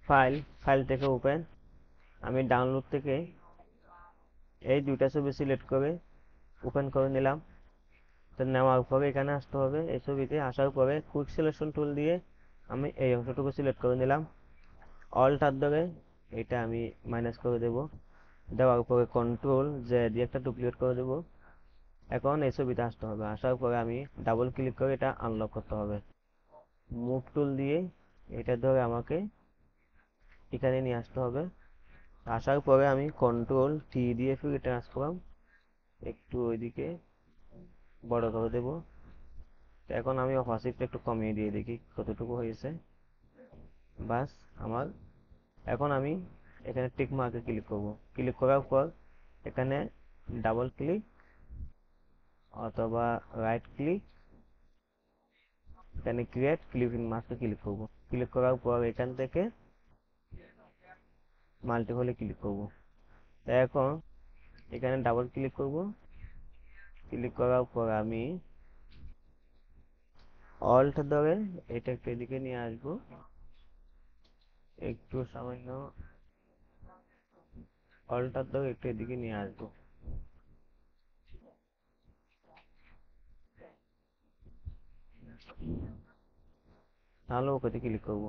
File থেকে open, আমি download থেকে এই দুইটা ছবি সিলেক্ট করে ওপেন করে নিলাম। তো নেওয়ার পরে এখানে আসতে হবে, এই ছবিতে আসার পরে কুইক সিলেকশন টুল দিয়ে আমি এই অংশটুকু সিলেক্ট করে নিলাম। অল্ট আর ধরে এটা আমি মাইনাস করে দেব, দেওয়ার পরে কন্ট্রোল জে দিয়ে একটা ডুপ্লিকেট করে দেব। এখন এই ছবিতে আসতে হবে, আসার পরে আমি ডাবল ক্লিক করে এটা আনলক করতে হবে। মুভ টুল দিয়ে এটা ধরে আমাকে এখানে নিয়ে আসতে হবে। আসার পরে আমি কন্ট্রোল টি দিয়ে ফিরে ট্রান্সফর্ম একটু ওইদিকে বড় করে দেব। এখন আমি অপাসিটিটা একটু কমিয়ে দিয়ে দেখি কতটুকু হয়েছে। বাস আমার, এখন আমি এখানে টিক মার্কে ক্লিক করব। ক্লিক করার পর এখানে ডাবল ক্লিক অথবা রাইট ক্লিক, এখানে ক্রিয়েট ক্লিপিং মাস্কে ক্লিক করব। ক্লিক করার পর এখান থেকে মাল্টিপলে ক্লিক করব। এখন এখানে ডাবল ক্লিক করব। ক্লিক করার পর আমি অল্ট ধরে এটা একটু এদিকে নিয়ে আসবো, একটু সামান্য অল্টার ধরে একটু এদিকে নিয়ে আসবো। তাহলে ওকে ক্লিক করব।